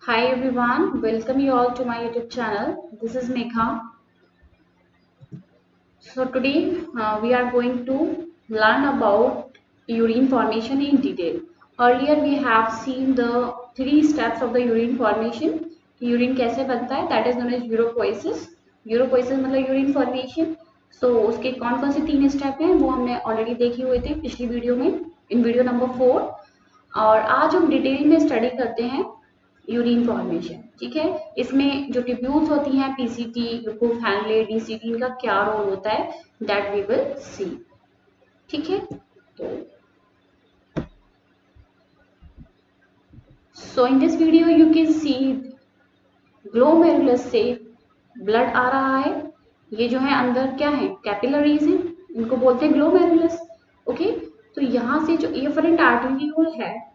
Hi everyone, welcome you all to my YouTube channel. This is Megha. So today we are going to learn about urine formation in detail. Earlier we have seen the three steps of the urine formation. Urine कैसे बनता है? That is known as uropoiesis. Uropoiesis मतलब urine formation. So उसके कौन कौन से तीन step हैं वो हमने ऑलरेडी देखे हुए थे पिछली वीडियो में इन वीडियो नंबर 4 और आज हम डिटेल में स्टडी करते हैं यूरिन फॉर्मेशन। ठीक है, इसमें जो ट्यूब्यूल्स होती हैं पीसीटी, यूकोफैनले, डीसीटी, इनका क्या रोल होता है दैट वी विल सी। ठीक है, तो so in this video you can see glomerulus से ब्लड आ रहा है। ये जो है अंदर क्या है, कैपिलरीज हैं, इनको बोलते हैं ग्लोमेरुलस। ओके, तो यहाँ से जो एफरेंट आर्टेरियोल है,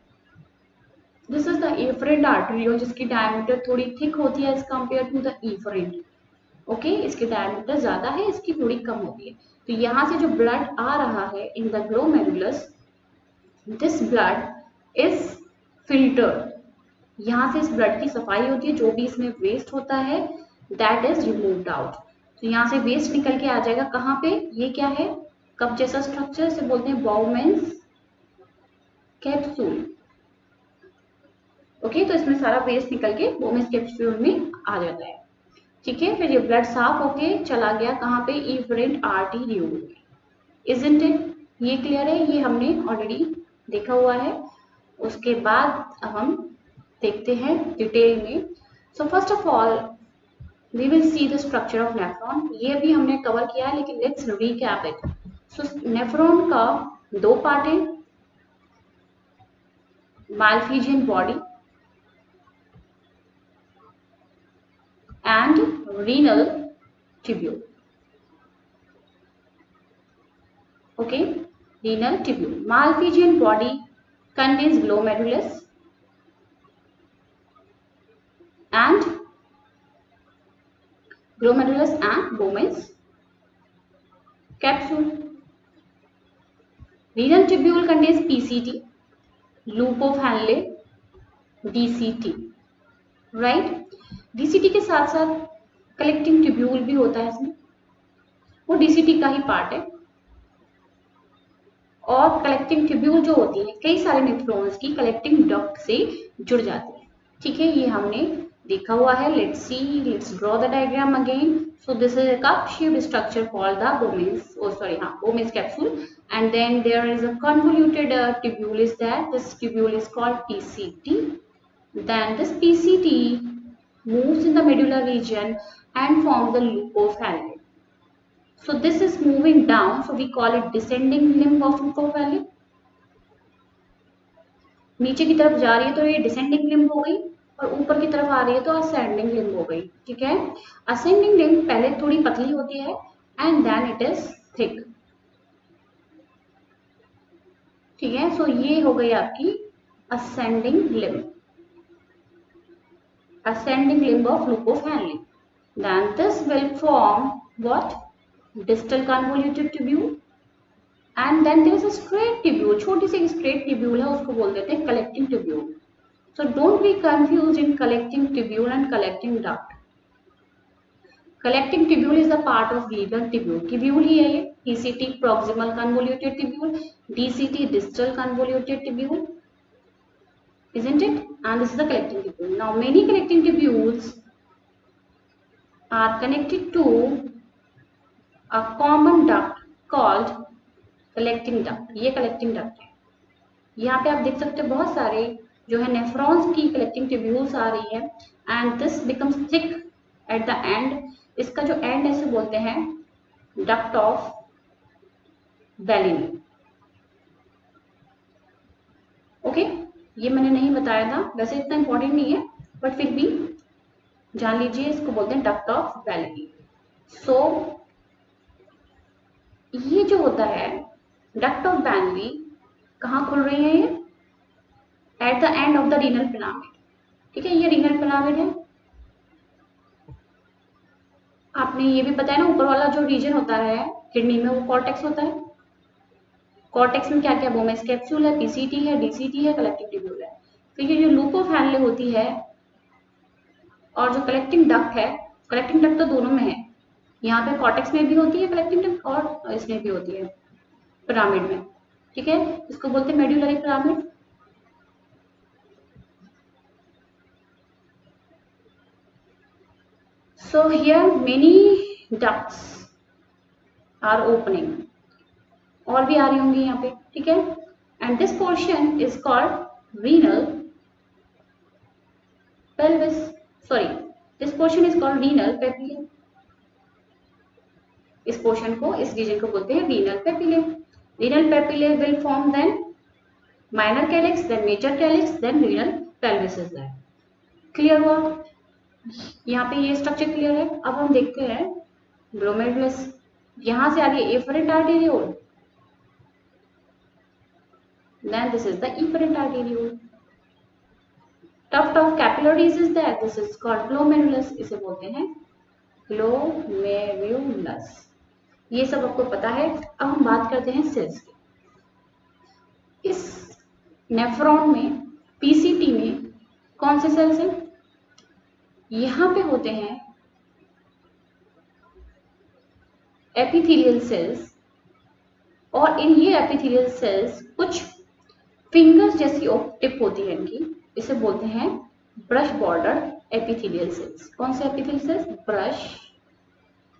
this is the efferent arteriole जिसकी डायमीटर थोड़ी थिक होती है as compare to the afferent. Okay, इसकी डायमीटर ज्यादा है, इसकी थोड़ी कम होती है। तो यहाँ से जो ब्लड आ रहा है in the glomerulus, this blood is filtered. यहाँ से इस ब्लड की सफाई होती है, जो भी इसमें वेस्ट होता है दैट इज रिमूव्ड आउट। तो यहाँ से वेस्ट निकल के आ जाएगा कहाँ पे, ये क्या है, कप जैसा स्ट्रक्चर, इसे बोलते हैं बाउमेन्स कैप्सूल। ओके, तो इसमें सारा वेस्ट निकल के बाउमेन्स कैप्सूल में आ जाता है। ठीक है, फिर ये ब्लड साफ होके चला गया कहाँ पे, इफरेंट आर्टेरियोल में। इजंट इट, ये क्लियर है, ये हमने ऑलरेडी देखा हुआ है। उसके बाद अब हम देखते हैं डिटेल में। So first of all we will see the structure of nephron. ये भी हमने कवर किया है लेकिन let's recap it. So nephron का दो पार्ट है, Malpighian body and renal tubule. Okay, renal tubule. Malpighian body contains glomerulus and Bowman's capsule. Renal tubule contains PCT, loop of Henle, DCT. Right? DCT के साथ साथ collecting tubule भी होता है इसमें, वो DCT का ही पार्ट है। और कलेक्टिंग ट्यूब्यूल जो होती है कई सारे नेफ्रॉन्स की कलेक्टिंग डक्ट से जुड़ जाती है। ठीक है, ये हमने देखा हुआ है। Let's draw the diagram again. So this is a cup shaped structure called the Bowman's capsule, and then there is a convoluted tubule is there. This tubule is called PCT. Then this PCT moves in the medulla region and forms the loop of Henle. So this is moving down, so we call it descending limb of Leukophallus. नीचे की तरफ जा रही है तो ये descending limb हो गई, और ऊपर की तरफ आ रही है तो असेंडिंग लिम्ब हो गई। ठीक है, असेंडिंग लिम्ब पहले थोड़ी पतली होती है and then it is thick. ठीक है, सो ये हो गई आपकी ascending limb, ascending limb of Leukophallus. Then this will form what? Distal convoluted tubule. And then there is a straight tubule, छोटी सी straight tubule है, उसको बोल देते हैं collecting tubule. So don't be confused in collecting tubule and collecting duct. Collecting tubule is a part of renal tubule. Tubule ही है ये, PCT proximal convoluted tubule, DCT distal convoluted tubule, isn't it? And this is the collecting tubule. Now many collecting tubules are connected to a common duct called collecting duct. ये collecting duct है। यहाँ पे आप देख सकते हो बहुत सारे जो है नेफ्रॉन्स की कलेक्टिंग ट्यूब्यूल्स आ रही है and this becomes thick at the end. इसका जो एंड ऐसे बोलते हैं डक्ट ऑफ बैलिनी। ओके, ये मैंने नहीं बताया था, वैसे इतना इंपॉर्टेंट नहीं है बट फिर भी जान लीजिए, इसको बोलते हैं डक्ट ऑफ बैलिनी। सो ये जो होता है डक्ट ऑफ बैलिनी कहाँ खुल रही है, ये at the end of the renal pyramid. ठीक है, ये रीनल पिरामिड है। आपने ये भी पता है ना, ऊपर वाला जो रीजन होता है किडनी में वो कॉर्टेक्स होता है। कॉर्टेक्स में क्या क्या, बोमेन्स कैप्सूल है, पीसीटी है, डीसीटी है, कलेक्टिंग ट्यूब्यूल है। तो ये जो लूप ऑफ हैनले होती है और जो कलेक्टिंग डक्ट है, कलेक्टिंग डक्ट तो दोनों में है, यहाँ पे कॉर्टेक्स में भी होती है कलेक्टिंग डक्ट और इसमें भी होती है पिरामिड में, ठीक है, इसको बोलते हैं medullary pyramid. So here many ducts are opening, और भी आ रही होंगी यहाँ पे, ठीक है, and this portion is called renal pelvis, sorry this portion is called renal papillae, इस पोर्शन को, इस रीजन को बोलते हैं renal papillae. Renal papillae will form then minor calyx, then major calyx, then renal pelvis is there. Clear हुआ? यहाँ पे ये स्ट्रक्चर क्लियर है। अब हम देखते हैं ग्लोमेरुलस, यहां से आगे afferent arteriole, then this is the efferent arteriole. Tuft of capillaries is there, this is called glomerulus, इसे बोलते हैं glomerulus। ये सब आपको पता है। अब हम बात करते हैं सेल्स की। इस नेफ्रॉन में, पीसीटी में कौन से सेल्स हैं? यहाँ पे होते हैं एपिथेलियल सेल्स, और इन ये एपिथेलियल सेल्स कुछ फिंगर्स जैसी टिप होती है इनकी, इसे बोलते हैं ब्रश बॉर्डर एपिथेलियल सेल्स। कौन से epithelial cells? Brush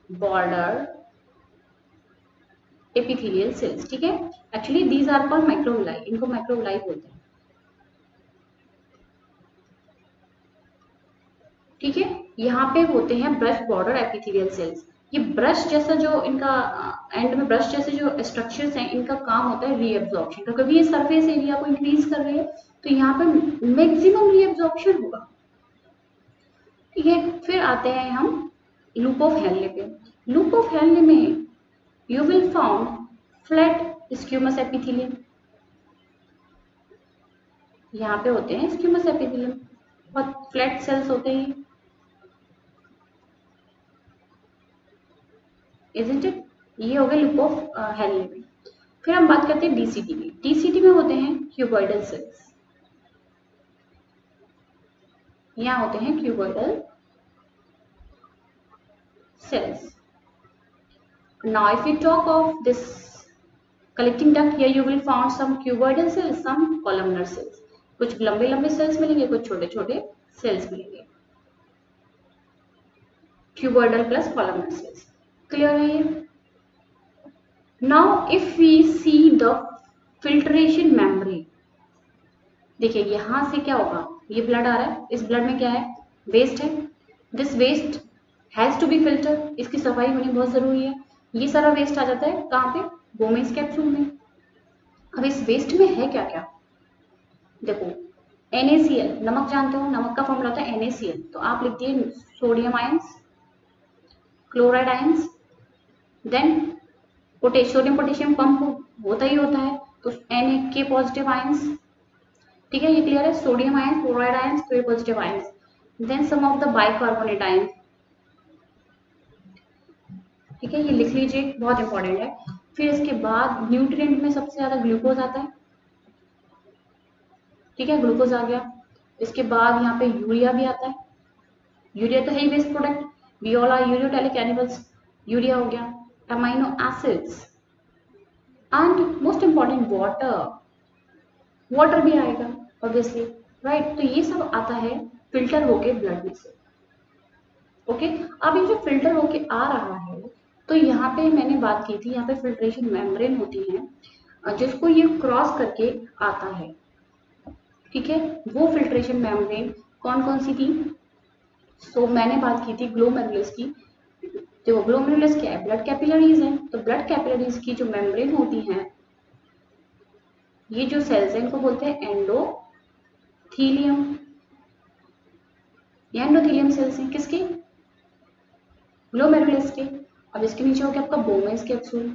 border epithelial cells, ठीक है। Actually these are called microvilli, इनको माइक्रोविलाई बोलते हैं, ठीक है। यहाँ पे होते हैं ब्रश बॉर्डर एपिथेलियल सेल्स। ये ब्रश जैसा जो इनका एंड में ब्रश जैसे जो स्ट्रक्चर्स हैं, इनका काम होता है रीएब्जॉर्प्शन का। कभी ये सरफेस एरिया को इंक्रीज कर रहे हैं तो यहाँ पे मैक्सिमम रीएब्जॉर्प्शन होगा, ठीक है। फिर आते हैं हम लूप ऑफ हेनले पे। लूप ऑफ हेनले में you will found flat स्क्यूमस epithelium, यहाँ पे होते हैं स्क्यूमस एपिथेलियम, बहुत फ्लैट सेल्स होते हैं, isn't it? ये हो गया लूप ऑफ हेनले में। फिर हम बात करते हैं डीसीटी में। डीसीटी में होते हैं क्यूबॉइडल सेल्स, यहाँ होते हैं cuboidal cells. Now if we talk of this collecting duct, here you will find some cuboidal cells, some columnar cells. कुछ लंबे लंबे सेल्स मिलेंगे, कुछ छोटे छोटे सेल्स मिलेंगे, cuboidal plus columnar cells. Clear है ये? Now if we see the filtration membrane, देखिए यहां से क्या होगा, ये ब्लड आ रहा है, इस ब्लड में क्या है? वेस्ट है। This waste has to be filter, इसकी सफाई होनी बहुत जरूरी है। ये सारा वेस्ट आ जाता है कहाँ पे? गोमेज कैप्सूल में। अब इस वेस्ट में है क्या क्या? देखो NaCl, नमक जानते हो, नमक का फॉर्मूला होता है NaCl, तो आप लिख दिए sodium ions, chloride ions, then sodium potassium pump होता ही होता है, तो Na पॉजिटिव आयंस, ठीक है, ये क्लियर है। Sodium ions, chloride ions, K positive ions, then some of the bicarbonate ions, ठीक है, ये लिख लीजिए, बहुत इंपॉर्टेंट है। फिर इसके बाद न्यूट्रिएंट में सबसे ज्यादा ग्लूकोज आता है, ठीक है, ग्लूकोज आ गया। इसके बाद यहाँ पे यूरिया भी आता है, यूरिया तो है ही waste product, we all are ureotelic animals, urea हो गया। Amino acids and most important water, water भी आएगा ऑब्वियसली, राइट। तो ये सब आता है फिल्टर होके ब्लड में से, ओके। अब ये जो फिल्टर होके आ रहा है, तो यहाँ पे मैंने बात की थी, यहाँ पे फिल्ट्रेशन मेम्ब्रेन होती है जिसको ये क्रॉस करके आता है, ठीक है। वो फिल्ट्रेशन मेम्ब्रेन कौन कौन सी थी? सो मैंने बात की थी ग्लोमेरुलस की। तो ग्लोमेरुलस क्या है? ब्लड कैपिलरीज है। तो ब्लड कैपिलरीज की जो मेम्ब्रेन होती हैं, ये जो सेल्स हैं, इनको बोलते हैं एंडोथीलियम। ये एंडोथीलियम सेल्स हैं किसके? ग्लोमेरुलस के। अब इसके नीचे हो गया आपका बोमेस कैप्सूल।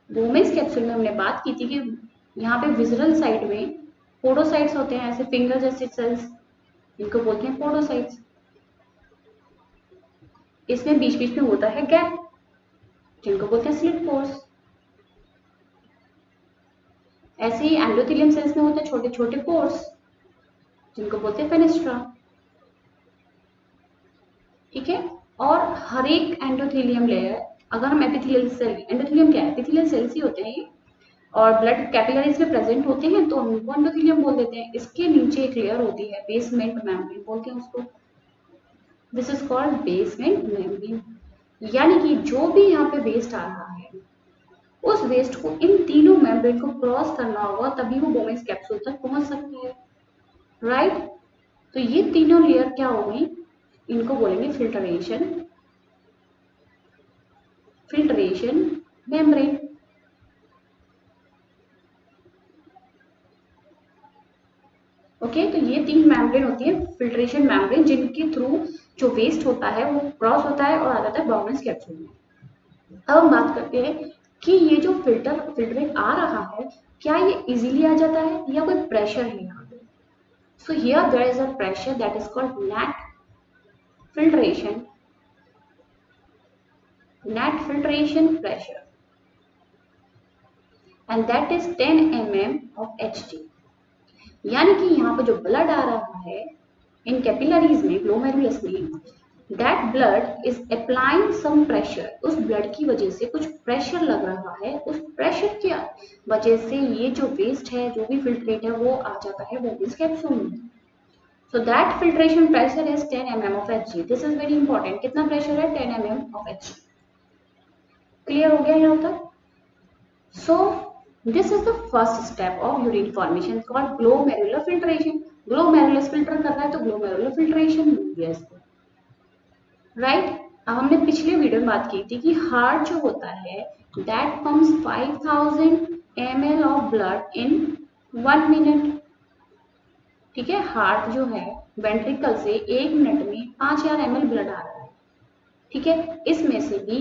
बोमेस कैप्सूल में हमने बात की थी कि यहाँ पे विजरल साइड में पोडोसाइट्स होते हैं, ऐसे फिंगर जैसे सेल्स, इनको बोलते हैं पोडोसाइट्स। इसमें बीच बीच में होता है गैप, जिनको बोलते हैं स्लिट पोर्स। ऐसे ही एंडोथेलियम सेल्स में होते हैं छोटे छोटे पोर्स, जिनको बोलते हैं फेनेस्ट्रा। ठीक है। और हर एक एंडोथेलियम लेयर, अगर हम एपिथेलियल सेल, एंडोथेलियम क्या है, एपिथेलियल सेल्स ही होते हैं ये, और ब्लड कैपिलरीज में प्रेजेंट होते हैं तो उनको एंडोथेलियम बोल देते हैं। इसके नीचे एक लेयर होती है बेसमेंट मेम्ब्रेन बोलते हैं उसको, this is called basement membrane. यानी कि जो भी यहाँ पे वेस्ट आ रहा है उस वेस्ट को इन तीनों मेम्ब्रेन को क्रॉस करना होगा तभी वो बोमेस कैप्सूल तक पहुंच सकता है, राइट। तो ये तीनों लेयर क्या होगी, इनको बोलेंगे फिल्टरेशन, फिल्टरेशन मेम्ब्रेन। ओके, तो ये तीन मेम्ब्रेन होती है फिल्ट्रेशन मेम्ब्रेन, जिनके थ्रू जो वेस्ट होता है वो क्रॉस होता है और आ जाता है बाउमेस कैप्सूल में। अब हम बात करते हैं कि ये जो फिल्टरेट आ रहा है, क्या ये इजीली आ जाता है या कोई प्रेशर है यहाँ पे। So here there is a pressure that is called net filtration, net filtration pressure, and that is 10 mm of Hg। यानी कि यहाँ पे जो ब्लड आ रहा है इन कैपिलरीज में, ग्लोमेरुलस में, that blood is applying some pressure, उस ब्लड की वजह से कुछ प्रेशर लग रहा है, उस प्रेशर की वजह से ये जो वेस्ट है, जो भी फिल्ट्रेट है, वो आ जाता है बोमेस कैप्सूल में। So that filtration pressure is 10 mm of Hg. This is very important. कितना प्रेशर है, 10 mm of Hg। क्लियर हो गया यहाँ तक। So this is the first step of urine formation called glomerular filtration। Glomerulus filter करना है तो glomerular filtration मिल गया इसको, राइट। अब हमने पिछले वीडियो में बात की थी कि हार्ट जो होता है that pumps 5000 ml of blood in 1 minute. ठीक है, हार्ट जो है वेंट्रिकल से 1 मिनट में 5000 ml ब्लड आ रहा है। ठीक है, इसमें से भी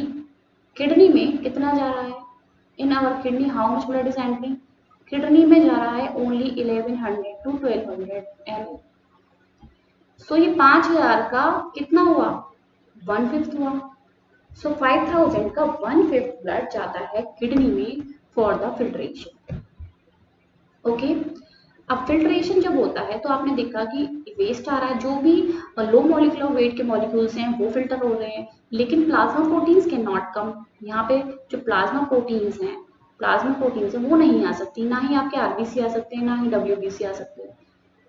किडनी में कितना जा रहा है, in our kidney how much blood is entering, kidney में जा रहा है ओनली 1100 to 1200 ml। सो ये 5000 का कितना हुआ, 1/5 हुआ। सो 5000 का 1/5 ब्लड जाता है किडनी में फॉर द फिल्ट्रेशन। ओके, अब फिल्ट्रेशन जब होता है तो आपने देखा कि वेस्ट आ रहा है, जो भी लो मॉलिक्यूलर वेट के मॉलिक्यूल्स हैं वो फिल्टर हो रहे हैं, लेकिन plasma proteins can not come. यहाँ पे जो प्लाज्मा प्रोटीन्स हैं वो नहीं आ सकती, ना ही आपके आरबीसी आ सकते हैं, ना ही डब्ल्यूबीसी आ सकते हैं,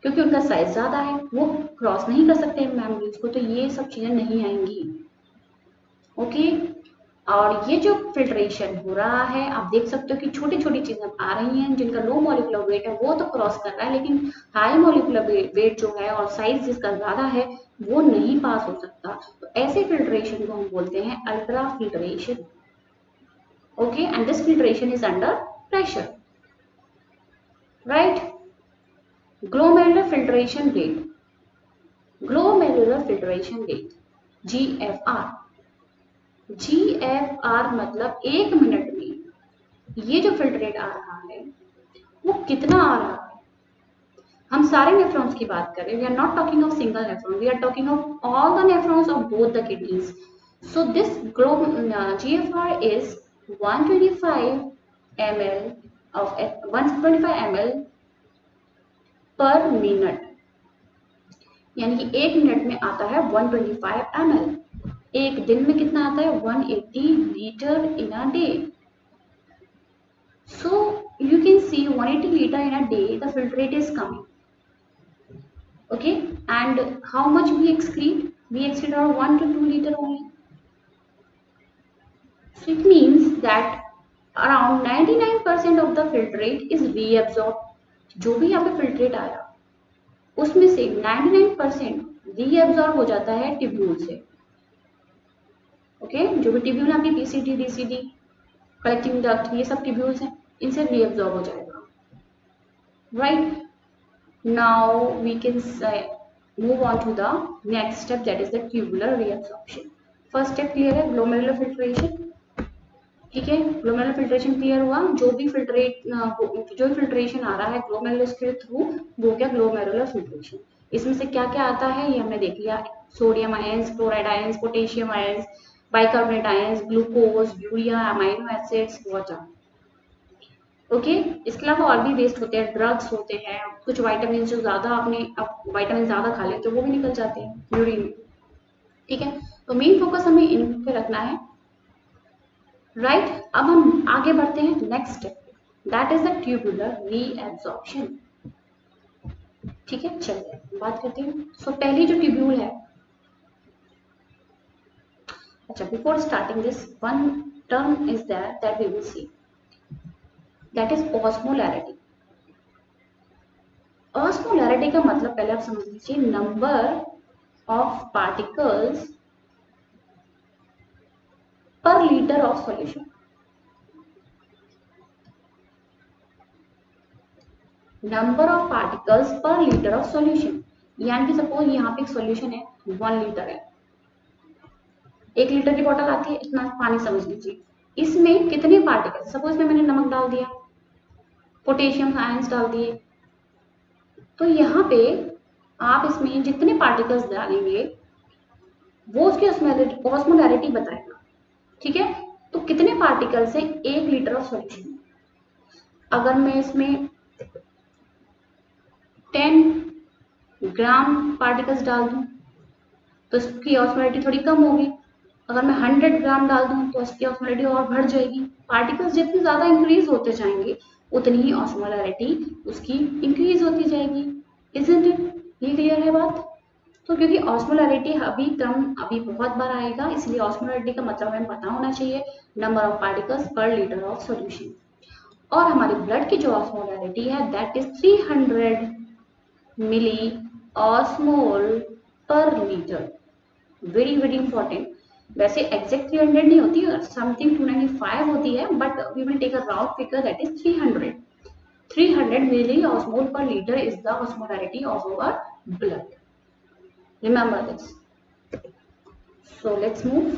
क्योंकि उनका साइज ज्यादा है, वो क्रॉस नहीं कर सकते मेम्ब्रेन्स को, तो ये सब चीजें नहीं आएंगी। ओके, और ये जो फिल्ट्रेशन हो रहा है आप देख सकते हो कि छोटी छोटी चीजें आ रही हैं, जिनका लो मॉलिक्यूलर वेट है वो तो क्रॉस कर रहा है, लेकिन हाई मॉलिक्यूलर वेट जो है और साइज जिसका ज्यादा है वो नहीं पास हो सकता। तो ऐसे फिल्ट्रेशन को हम बोलते हैं ultra filtration. Okay, and this filtration is under pressure, right. Glomerular filtration rate, glomerular filtration rate GFR, GFR मतलब 1 मिनट में ये जो फिल्ट्रेट आ रहा है वो कितना आ रहा है। हम सारे नेफ्रॉन्स की बात कर रहे हैं, we are not talking of single nephron, we are talking of all the nephrons of both the kidneys. So this GFR is 125 ml of 125 ml per minute, यानी कि 1 मिनट में आता है 125 ml। एक दिन में कितना आता है, 180 litre in a day. So you can see 180 liter in a day the filtrate is coming। Okay, and how much we excrete? We excrete around 1 to 2 liter only। So it means that around 99% of the filtrate is reabsorbed। जो भी यहाँ पे filtrate आया उसमें से 99% reabsorb हो जाता है ट्यूब्यूल से। ओके, जो भी ट्यूब्यूल आपकी PCD, DCD, कलेक्टिंग डक्ट, ये सब ट्यूब्यूल्स हैं, इनसे reabsorb हो जाएगा, right। Now we can move on to the next step, that is the tubular reabsorption। First step clear है, glomerular filtration। ठीक है, ग्लोमेरुलर फिल्ट्रेशन क्लियर हुआ, जो भी फिल्ट्रेशन आ रहा है ग्लोमेरुलस के थ्रू वो क्या, ग्लोमेरुलर फिल्ट्रेशन। इसमें से क्या क्या आता है ये हमने देख लिया, sodium ions, chloride ions, potassium ions, bicarbonate ions, glucose, urea, amino acids, water. Okay, इसके अलावा और भी वेस्ट होते हैं, ड्रग्स होते हैं, कुछ वाइटामिन जो ज्यादा आपने विटामिन ज्यादा खा लेते तो वो भी निकल जाते हैं यूरिन में। ठीक है, तो मेन फोकस हमें इन पे रखना है, राइट। अब हम आगे बढ़ते हैं next step, that is the tubular reabsorption. ठीक है, चलिए बात करते हैं। सो पहली जो ट्यूब्यूल है, अच्छा before starting this one term is that we will see, that is osmolarity. Osmolarity का मतलब पहले आप समझ लीजिए, number of particles per litre of solution. Number of particles per litre of solution, यानी कि सपोज यहाँ पे एक सॉल्यूशन है 1 लीटर है, 1 लीटर की बोतल आती है, इतना पानी समझ लीजिए, इसमें कितने पार्टिकल, सपोज में मैंने नमक डाल दिया, पोटेशियम आयंस डाल दिए, तो यहाँ पे आप इसमें जितने पार्टिकल्स डालेंगे वो उसकी ऑस्मोलैरिटी बताएगा। ठीक है, तो कितने पार्टिकल्स हैं 1 लीटर ऑफ सॉल्यूशन। अगर मैं इसमें 10 ग्राम पार्टिकल्स डाल दूं तो इसकी ऑस्मोलैरिटी थोड़ी कम होगी। अगर मैं 100 ग्राम डाल दूं तो इसकी ऑस्मोलैरिटी और बढ़ जाएगी। पार्टिकल्स जितने ज्यादा इंक्रीज होते जाएंगे उतनी ही ऑस्मोलैरिटी उसकी इंक्रीज होती जाएगी। Isn't it? ये क्लियर है बात? तो क्योंकि ऑस्मोलैरिटी अभी कम अभी बहुत बार आएगा, इसलिए ऑस्मोलैरिटी का मतलब हमें पता होना चाहिए, number of particles per litre of solution. और हमारे ब्लड की जो ऑस्मोलैरिटी है that is 300 milli osmole per litre. Very very important. वैसे एग्जैक्ट 300 नहीं होती, समथिंग 295 होती है, but we will take a round figure that is 300। 300 milli osmole per litre is the osmolarity of our blood. Remember this. So let's move.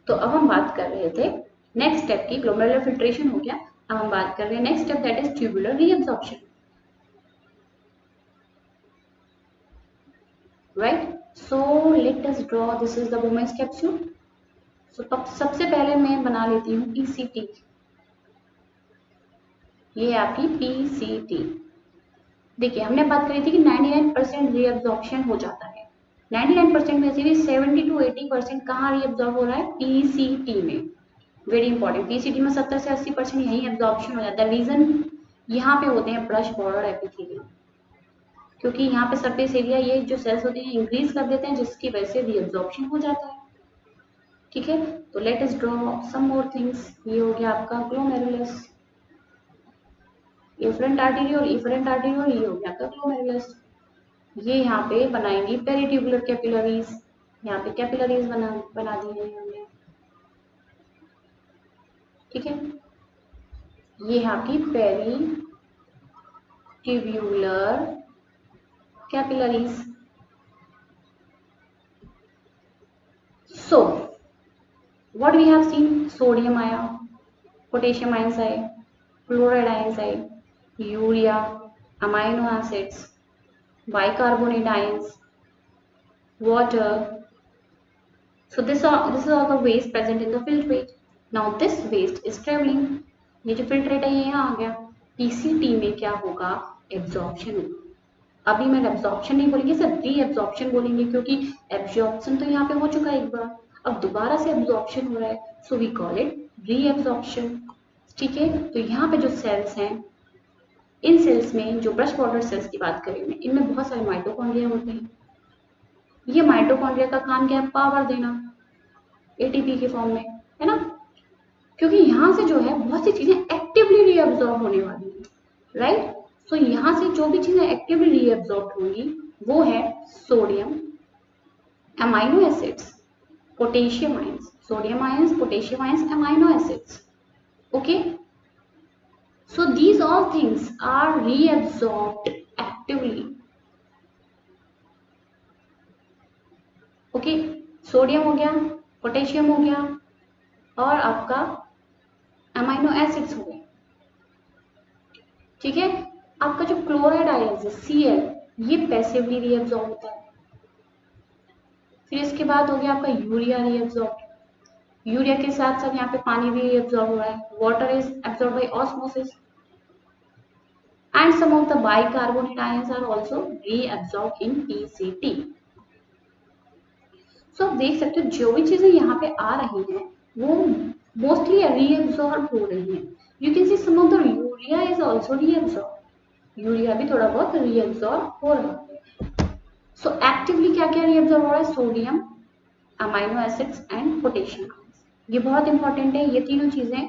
तो अब हम बात कर रहे थे नेक्स्ट स्टेप की, ग्लोमेरुलर फिल्ट्रेशन हो गया। अब हम बात कर रहे हैं next step that is tubular reabsorption, right. So let us draw, this is the women's capsule. सो सबसे पहले मैं बना लेती हूँ पीसीटी। ये आपकी पीसीटी। देखिए हमने बात करी थी कि 99% रीअब्जॉर्प्शन हो जाता है। 99% में से भी 70 to 80% कहाँ रीअब्जॉर्ब हो रहा है? पीसीटी में। वेरी इंपॉर्टेंट, पीसीटी में 70 से 80% यही एब्जॉर्प्शन हो जाता है। रीजन यहाँ पे होते हैं ब्रश बॉर्डर एपिथेलियम, क्योंकि यहाँ पे सरफेस एरिया ये जो सेल्स होते हैं इंक्रीज कर देते हैं, जिसकी वजह से रीअब्जॉर्प्शन हो जाता है। ठीक है, तो let us draw some more things. ये हो गया आपका ग्लोमेरुलस, एफरेंट आर्टरी और इफरेंट आर्टरी, और ये हो गया आपका ग्लोमेरुलस। ये यहाँ पे बनाएंगी पेरिट्यूबुलर कैपिलरीज, यहाँ पे कैपिलरीज बना दी है हमने। ठीक है, ये है आपकी peri tubular capillaries. So what we have seen, sodium आया, पोटेशियम आयंस आए, क्लोराइड आयंस आए, urea, amino acids, bicarbonate ions, water. So this is all the waste present in the filtrate. Now this waste is traveling. ये जो filtrate है ये यहाँ आ गया। PCT में क्या होगा? Absorption होगा। अभी मैं absorption नहीं बोलेंगे सर, reabsorption बोलेंगे, क्योंकि absorption तो यहाँ पे हो चुका है एक बार, अब दोबारा से absorption हो रहा है, so we call it reabsorption। ठीक है, तो यहाँ पे जो cells हैं, इन सेल्स में जो ब्रश बॉर्डर सेल्स की बात करें, इनमें बहुत सारे माइटोकॉन्ड्रिया होते हैं। ये माइटोकॉन्ड्रिया का काम क्या है? पावर देना एटीपी के फॉर्म में, है ना। क्योंकि यहाँ से जो है बहुत सी चीजें एक्टिवली रीअब्सॉर्ब होने वाली है, राइट। सो यहाँ से जो भी चीजें एक्टिवली रीअब्सॉर्ब होंगी वो है sodium, amino acids, potassium ions, sodium ions, potassium ions, amino acids. Okay, so these all things are reabsorbed actively. Okay, sodium हो गया, पोटेशियम हो गया, और आपका अमाइनो एसिड्स हो गए। ठीक है, आपका जो क्लोराइड आयंस है Cl, ये पैसिवली रीअब्सॉर्ब होता है। फिर इसके बाद हो गया आपका यूरिया रीअब्सॉर्ब। यूरिया के साथ साथ यहाँ पे पानी भी रीअब्सॉर्ब हो रहा है। Water is absorb by osmosis. and some of the bicarbonate ions are also reabsorbed in PCT. So आप देख सकते हो जो भी चीजें यहाँ पे आ रही हैं वो मोस्टली रीएब्सॉर्ब हो रही हैं. You can see some of the urea is also reabsorb. Urea भी थोड़ा बहुत रीएब्सॉर्ब हो रहा है. सो एक्टिवली क्या क्या रीएब्सॉर्ब हो रहा है? Sodium, amino acids and potassium. ये बहुत इंपॉर्टेंट है. ये तीनों चीजें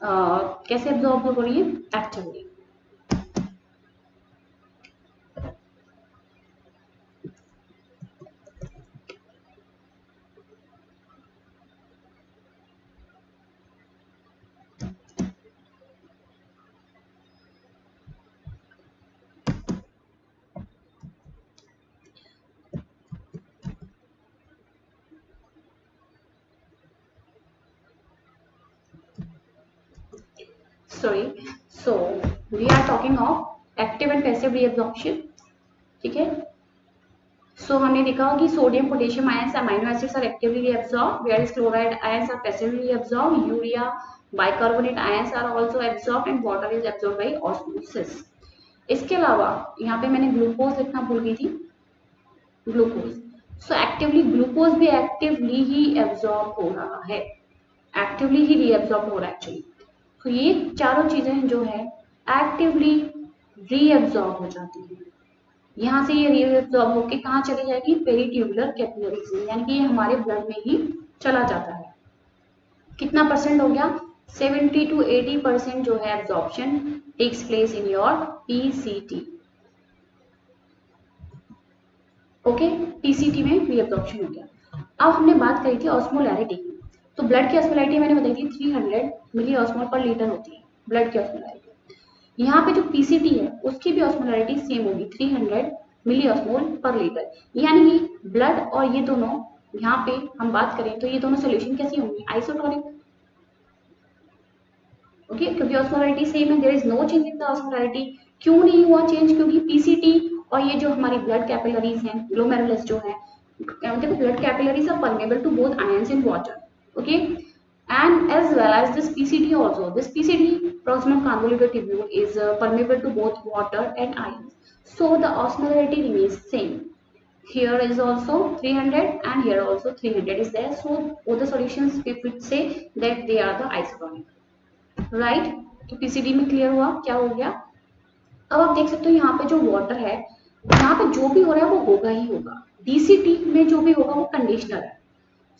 कैसे एब्सॉर्ब हो रही है? Actively. Sorry, so we are talking of active and passive reabsorption. ठीक है. So हमने देखा कि sodium, potassium ions, amino acids are actively reabsorbed, whereas chloride ions are passively reabsorbed. Urea, bicarbonate ions are also absorbed and water is absorbed by osmosis. इसके अलावा यहाँ पे मैंने ग्लूकोज लिखना भूल गई थी. ग्लूकोज. सो एक्टिवली ग्लूकोज भी एक्टिवली ही एब्जॉर्ब हो रहा है. एक्टिवली ही रीएब्जॉर्ब हो रहा है एक्चुअली. तो ये चारों चीजें जो है एक्टिवली रीएब्जॉर्ब हो जाती है. यहाँ से ये रीएब्जॉर्ब होके कहाँ चली जाएगी? पेरीट्यूबुलर कैपिलरीज में, यानी कि ये हमारे ब्लड में ही चला जाता है. कितना परसेंट हो गया? 70 to 80% जो है absorption takes place in your PCT. Okay, PCT में रीएब्जॉर्प्शन हो गया. अब हमने बात करी थी ऑस्मोलैरिटी की. तो ब्लड की ऑस्मोलैरिटी मैंने बताई थी 300 मिली ऑस्मोल पर लीटर होती है ब्लड की ऑस्मोलैरिटी. यहाँ पे जो पीसीटी है उसकी भी ऑस्मोलैरिटी सेम होगी 300 मिली ऑस्मोल पर लीटर. यानी कि ब्लड और ये दोनों, यहाँ पे हम बात करें तो ये दोनों सोल्यूशन कैसी होंगी? आइसोटोनिक. ओके, क्योंकि ऑस्मोलैरिटी सेम है. There is no change in the osmolarity. क्यों नहीं हुआ चेंज? क्योंकि पीसीटी और ये जो हमारी ब्लड कैपिलरीज हैं, ग्लोमेरुलस जो है, देखो blood capillaries are permeable to both ions in water. Okay, and as well as this PCT also. This PCT, proximal convoluted tubule, is permeable to both water and ions. So the osmolarity remains same. Here is also 300 and here also 300 is there. So both the solutions we would say that they are the isotonic. Right? तो PCT में clear हुआ क्या हो गया? अब आप देख सकते हो यहाँ पे जो water है, यहाँ पे जो भी हो रहा है वो होगा ही होगा. DCT में जो भी होगा वो कंडीशनल है.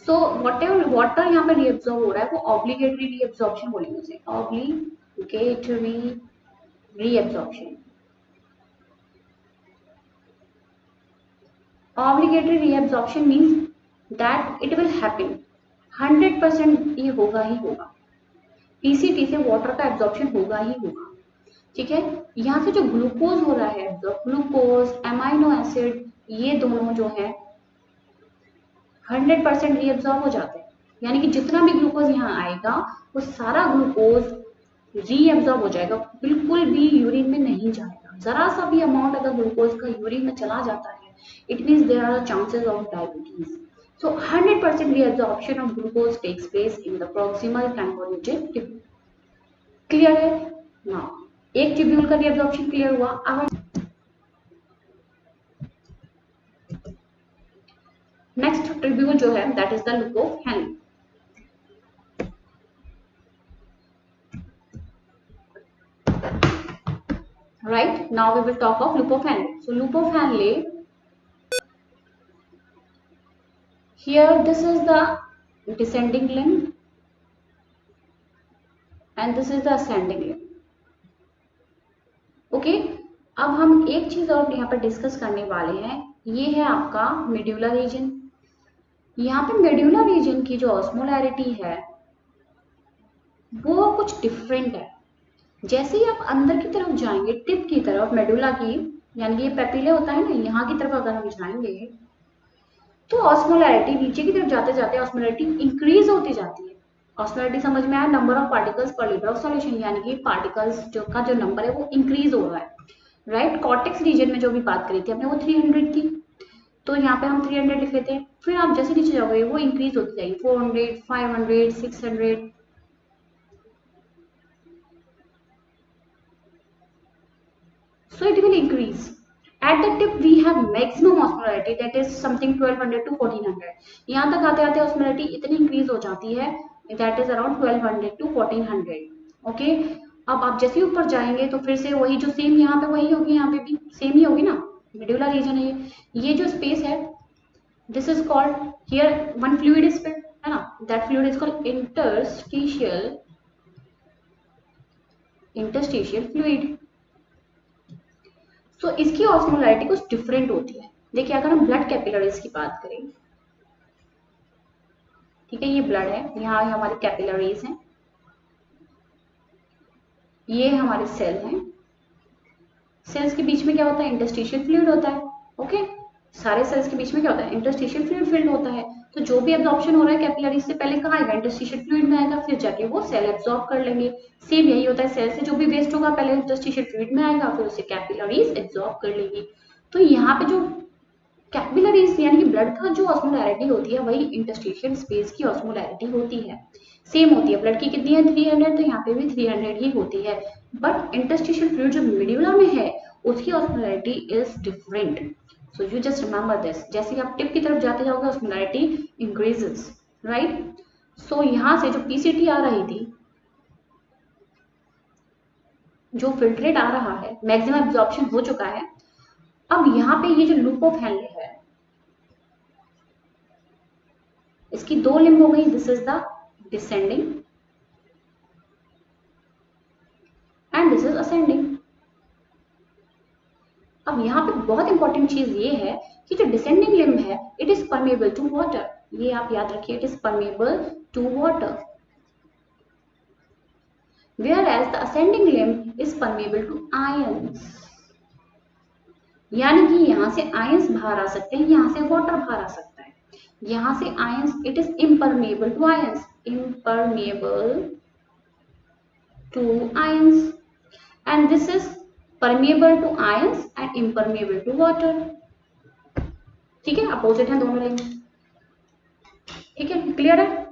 सो व्हाटएवर वाटर यहाँ पे रीअब्सॉर्ब हो रहा है वो ऑब्लिगेटरी रीअब्सॉर्प्शन बोलेंगे उसे. Obligatory reabsorption. Obligatory reabsorption means that it will happen. 100% ये होगा ही होगा. पीसीटी से वाटर का एब्जॉर्प्शन होगा ही होगा. ठीक है. यहाँ से जो ग्लूकोज हो रहा है, ग्लूकोज, एमाइनो एसिड, ये दोनों जो है 100% रीअब्सॉर्ब हो जाते हैं. यानी कि जितना भी ग्लूकोज यहाँ आएगा वो सारा ग्लूकोज रीअब्सॉर्ब हो जाएगा. बिल्कुल भी यूरिन में नहीं जाएगा. जरा सा भी अमाउंट अगर ग्लूकोज का यूरिन में चला जाता है, it means there are chances of diabetes. So 100% reabsorption of glucose takes place in the proximal convoluted tubule. Clear है? नाउ एक ट्यूब्यूल का रीअब्सॉर्प्शन क्लियर हुआ. अब नेक्स्ट ट्यूब्यूल जो है that is the loop of Henle. Right, now we will talk of loop of Henle. So loop of Henle, here this is the descending limb and this is the ascending limb. Okay, अब हम एक चीज और यहाँ पर discuss करने वाले हैं. ये है आपका मेड्यूला रीजन. यहाँ पे मेड्यूला रीजन की जो ऑस्मोलैरिटी है वो कुछ डिफरेंट है. जैसे ही आप अंदर की तरफ जाएंगे, टिप की तरफ मेडुला की, यानी कि ये पेपिले होता है ना, यहाँ की तरफ अगर हम जाएंगे तो ऑस्मोलैरिटी नीचे की तरफ जाते जाते ऑस्मोलैरिटी इंक्रीज होती जाती है. ऑस्मोलैरिटी समझ में आया? Number of particles per litre of solution, यानी कि पार्टिकल्स का जो नंबर है वो इंक्रीज हो रहा है. राइट. कॉर्टेक्स रीजन में जो भी बात करी थी हमने वो 300 थी, तो यहाँ पे हम 300 लिख लेते हैं. फिर आप जैसे नीचे जाओगे वो इंक्रीज होती जाएगी. 400, 500, 600. so it will increase. At the tip we have maximum osmolarity, that is something 1200 to 1400. यहाँ तक आते आते osmolarity इतनी increase हो जाती है, that is around 1200 to 1400. Okay, अब आप जैसे ही ऊपर जाएंगे तो फिर से वही जो सेम यहाँ पे वही होगी, यहाँ पे भी सेम ही होगी ना, मेडुला रीजन है ये जो स्पेस है, this is called here one fluid is filled, है ना, that fluid is called interstitial fluid. So इसकी ऑस्मोलैरिटी कुछ डिफरेंट होती है. देखिए अगर हम ब्लड कैपिलरीज की बात करें, ठीक है, ये ब्लड है, यहाँ हमारी कैपिलरीज हैं, ये हमारे सेल हैं. सेल्स के बीच में क्या होता है, इंटरस्टिशियल फ्लूइड होता है. ओके, सारे सेल्स के बीच में क्या होता है, इंटरस्टिशियल फ्लूइड फिल्ड होता है. तो जो भी एब्जॉर्प्शन हो रहा है कैपिलरीज से पहले कहाँ आएगा, इंटरस्टिशियल फ्लूइड में आएगा, फिर जाके वो सेल एब्जॉर्ब कर लेंगे. सेम यही होता है, सेल से जो भी वेस्ट होगा पहले इंटरस्टिशियल फ्लूइड में आएगा, फिर उसे कैपिलरीज एब्जॉर्ब कर लेंगी. तो यहाँ पे जो कैपिलरीज यानी कि ब्लड का जो ऑस्मोलैरिटी होती है वही इंटरस्टिशियल स्पेस की ऑस्मोलैरिटी होती है, सेम होती है. ब्लड की कितनी है, 300, तो यहाँ पे भी 300 ही होती है. बट इंटरस्टिशियल फ्लूइड जो मेडुला में है उसकी osmolarity is different. So you just remember this. जैसे कि आप टिप की तरफ जाते जाओगे ऑस्मोलैरिटी इंक्रीजेस, राइट. सो यहाँ से जो पीसीटी आ रही थी, जो फिल्ट्रेट आ रहा है, मैक्सिमम एब्जॉर्प्शन हो चुका है. अब यहाँ पे ये जो लूप ऑफ हेनले है, इसकी दो लिम्ब हो गई. This is the descending and this is ascending. अब यहाँ पे बहुत इंपॉर्टेंट चीज ये है कि जो डिसेंडिंग लिम्ब है it is permeable to water. ये आप याद रखिए, it is permeable to water, whereas the ascending limb is permeable to ions. यानी कि यहाँ से आयंस बाहर आ सकते हैं, यहाँ से वाटर बाहर आ सकता है. यहाँ से ions, it is impermeable to ions, impermeable to ions, and this is permeable to ions and impermeable to water. ठीक है, अपोजिट है दोनों लिंब. ठीक है, क्लियर है.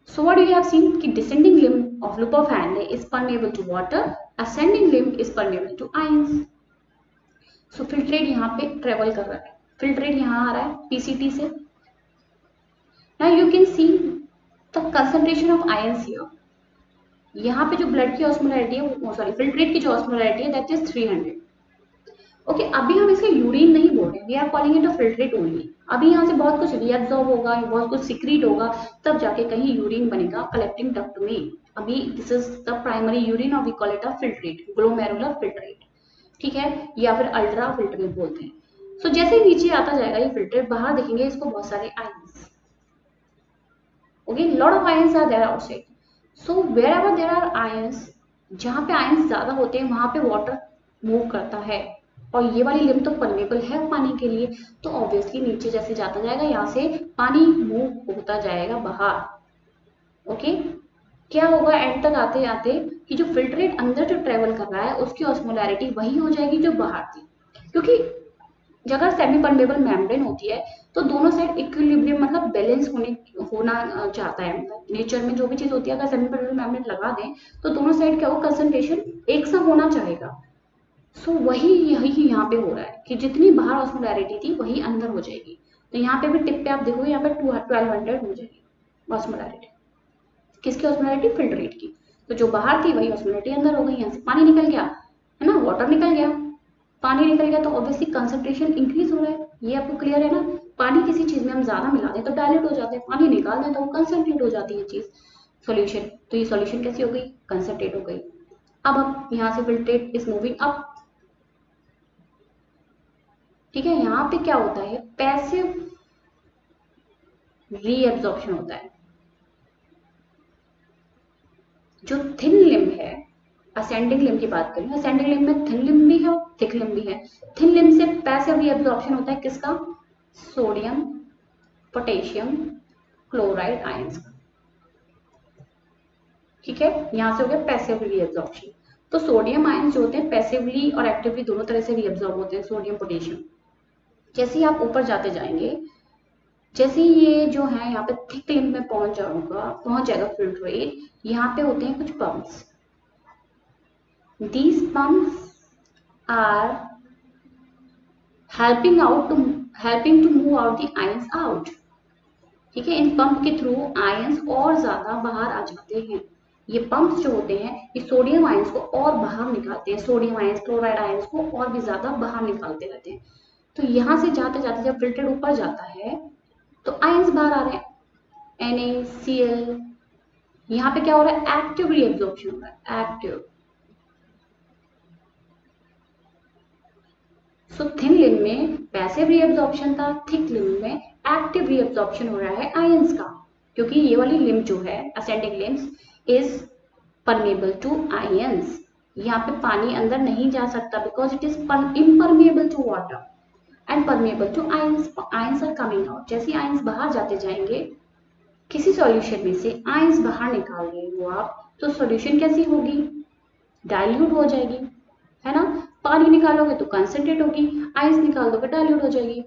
So what you have seen कि descending limb of loop of Henle is permeable to water, ascending limb is permeable to ions. So filtrate यहाँ पे travel कर रहा है, filtrate यहाँ आ रहा है PCT से. Now you can see the concentration of ions here. यहाँ पे जो blood की osmolarity है, सॉरी filtrate की जो osmolarity है that is 300. ओके, अभी हम इसके यूरिन नहीं बोल रहे, we are calling it a filtrate only. अभी यहाँ से बहुत कुछ रीअब्सॉर्ब होगा, बहुत कुछ सिक्रीट होगा, तब जाके कहीं यूरिन बनेगा कलेक्टिंग डक्ट में. अभी this is the primary urine और we call it a filtrate, glomerular filtrate. ठीक है, या फिर अल्ट्रा फिल्ट्रेट बोलते हैं. सो जैसे ही नीचे आता जाएगा ये फिल्ट्रेट, बाहर देखेंगे इसको बहुत सारे ions. Okay, lot of ions are there outside. So wherever there are ions, जहाँ पे आयंस ज्यादा होते हैं वहां पे वाटर मूव करता है. और ये वाली लिम्ब तो परमेबल है पानी के लिए, तो ऑब्वियसली नीचे जैसे जाता जाएगा यहाँ से पानी मूव होता जाएगा बाहर. ओके, क्या होगा एंड तक आते आते कि जो फिल्ट्रेट अंदर जो ट्रेवल कर रहा है उसकी ऑस्मोलैरिटी वही हो जाएगी जो बाहर थी. क्योंकि अगर सेमी परमेबल मेम्ब्रेन होती है तो दोनों साइड इक्विलिब्रियम मतलब बैलेंस होना चाहता है. मतलब नेचर में जो भी चीज होती है, अगर सेमी परमेबल मेम्ब्रेन लगा दें तो दोनों साइड क्या हो, कंसंट्रेशन एक सा होना चाहेगा. सो वही यही यहाँ पे हो रहा है कि जितनी बाहर ऑस्मोलैरिटी थी वही अंदर हो जाएगी. तो यहाँ पे भी टिप पे आप देखोगे यहाँ पे 1200 हो जाएगी ऑस्मोलैरिटी. किसकी ऑस्मोलैरिटी, फिल्ट्रेट की. तो जो बाहर थी वही ऑस्मोलैरिटी अंदर हो गई. यहाँ से पानी निकल गया है ना, वाटर निकल गया, पानी निकल गया तो ऑब्वियसली कंसंट्रेशन इंक्रीज हो रहा है. ये आपको क्लियर है ना. पानी किसी चीज में हम ज्यादा मिला दें तो डायल्यूट हो जाते हैं, पानी निकाल दें तो वो कंसंट्रेट हो जाती है चीज, सॉल्यूशन. तो ये सॉल्यूशन कैसी हो गई, कंसंट्रेट हो गई. अब यहाँ से फिल्ट्रेट इज मूविंग अप. ठीक है, यहाँ पे क्या होता है, पैसिव रीएब्जॉर्प्शन होता है. जो थिन लिम्ब है, असेंडिंग लिम्ब की बात करें, असेंडिंग लिम्ब में थिन लिम्ब भी है और थिक लिम्ब भी है. थिन लिम्ब से पैसिव रीएब्जॉर्प्शन होता है किसका, सोडियम पोटेशियम क्लोराइड आयंस का. ठीक है, यहां से हो गया पैसिव रीएब्जॉर्प्शन. तो सोडियम आयंस जो होते हैं पैसिवली और एक्टिवली दोनों तरह से रीएब्जॉर्ब होते हैं, सोडियम पोटेशियम. जैसे ही आप ऊपर जाते जाएंगे, जैसे ये जो है यहाँ पे थिक लिम्ब में पहुंच जाएगा फिल्ट्रेट. यहाँ पे होते हैं कुछ pumps. These pumps are helping to move out the ions out. ठीक है, इन पंप के थ्रू आयंस और ज्यादा बाहर आ जाते हैं। ये पंप्स जो होते हैं ये सोडियम आयंस को और बाहर निकालते हैं, सोडियम आयंस क्लोराइड आयंस को और भी ज्यादा बाहर निकालते रहते हैं। तो यहाँ से जाते जाते जब फिल्टर ऊपर जाता है तो आयंस बाहर आ रहे हैं, NaCl। यहाँ पे क्या हो रहा है, एक्टिव रीएब्जॉर्प्शन हो रहा है, एक्टिव। सो थिन लिम्ब में पैसिव रीएब्जॉर्प्शन था, थिक लिम्ब में एक्टिव रीएब्जॉर्प्शन हो रहा है आयंस का, क्योंकि ये वाली लिम्ब जो है ascending limbs is permeable to ions. यहाँ पे पानी अंदर नहीं जा सकता because it is impermeable to water and permeable to ions. Ions are coming out. जैसे आयंस बाहर जाते जाएंगे, किसी सॉल्यूशन में से आयंस बाहर निकाल रहे हो आप, तो सॉल्यूशन कैसी होगी, डाइल्यूट हो जाएगी, है ना। पानी निकालोगे तो कंसंट्रेट होगी, आयंस निकाल दोगे डाइल्यूट हो जाएगी।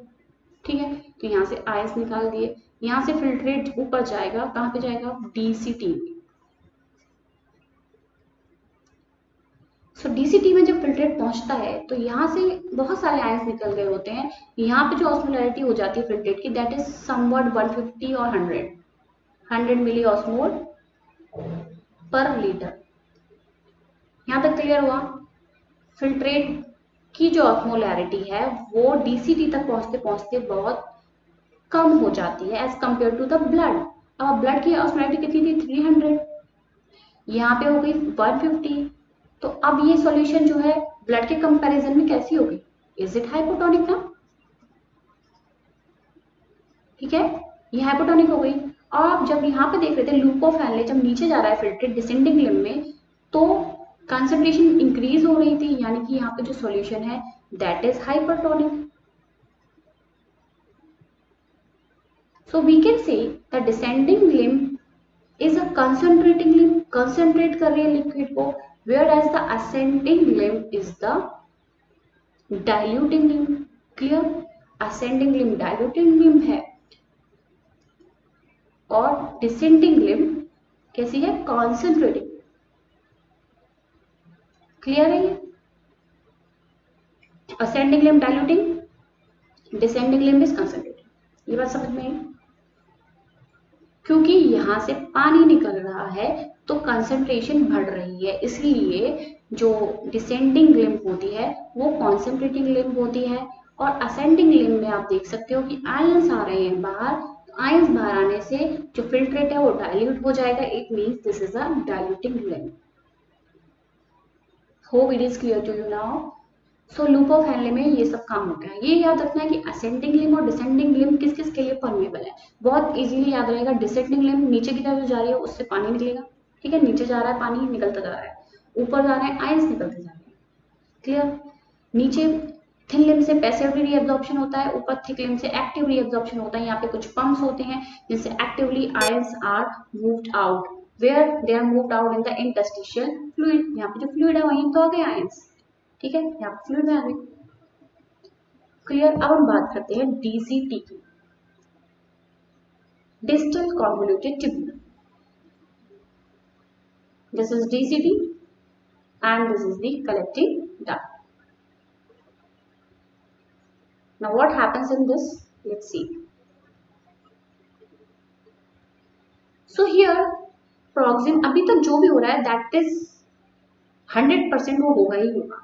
ठीक है, तो यहाँ से आयंस निकाल दिए, यहाँ से फिल्ट्रेट ऊपर जाएगा, कहाँ पे जाएगा, DCT में। सो DCT में जब फिल्ट्रेट पहुंचता है तो यहाँ से बहुत सारे आयंस निकल गए होते हैं। यहाँ पे जो ऑस्मोलैरिटी हो जाती है फिल्ट्रेट की, दैट इज समवट 150 और 100 मिली ऑस्मोल पर लीटर। यहाँ तक क्लियर हुआ। फिल्ट्रेट की जो ऑस्मोलैरिटी है वो DCT तक पहुंचते पहुंचते बहुत कम हो जाती है as compare to the blood. अब ब्लड की ऑस्मोलैरिटी कितनी थी, 300, यहाँ पे हो गई 150। तो अब ये सॉल्यूशन जो है ब्लड के कंपैरिजन में कैसी होगी, इज इट हाइपोटोनिक ना। ठीक है, ये हाइपोटोनिक हो गई। और आप जब यहाँ पे देख रहे थे लूप ऑफ हेनले जब नीचे जा रहा है फिल्ट्रेट डिसेंडिंग लिम्ब में, तो कंसंट्रेशन इंक्रीज हो रही थी, यानी कि यहाँ पे जो सॉल्यूशन है that is hypertonic. So we can say the descending limb is a concentrating limb, concentrate कर रही है लिक्विड को, whereas the ascending limb is the diluting limb। Clear? ascending limb diluting limb है और descending limb कैसी है, concentrating। Clear है ये, ascending limb diluting, descending limb is concentrating। ये बात समझ में आई। क्योंकि यहाँ से पानी निकल रहा है तो कंसंट्रेशन बढ़ रही है, इसलिए जो डिसेंडिंग लिम्ब होती है वो कॉन्सेंट्रेटिंग लिम्ब होती है। और असेंडिंग लिम्ब में आप देख सकते हो कि आयंस आ रहे हैं बाहर, तो आयंस बाहर आने से जो फिल्ट्रेट है वो डाइल्यूट हो जाएगा। It means this is a diluting limb. Hope it is clear to you now. So loop of Henle में ये सब काम होता है। ये याद रखना है कि असेंडिंग लिम्ब और डिसेंडिंग लिम्ब किस किस के लिए परमेबल है, बहुत इजीली याद रहेगा। डिसेंडिंग लिम्ब नीचे की तरफ जा रही है उससे पानी निकलेगा, ठीक है, नीचे जा रहा है पानी निकलता जा रहा है, ऊपर जा रहा है आयंस निकलते जा रहे हैं। क्लियर? नीचे थिन लिम्ब से पैसिव रीअब्जॉर्प्शन होता है, ऊपर थिक लिम्ब से एक्टिव रीअब्जॉर्प्शन होता है। यहाँ पे कुछ पंप्स होते हैं जिनसे actively ions are moved out, where they are moved out in the interstitial fluid. यहाँ पे जो फ्लूइड है वहीं तो आ गए आयंस, ठीक है, यहाँ पे फ्लूइड में आ गए। क्लियर? अब हम बात करते हैं DCT की, distal convoluted tubule. This is DCT and this is the collecting duct. Now what happens in this? Let's see. So here proxim अभी तक जो भी हो रहा है that is 100% वो होगा ही होगा,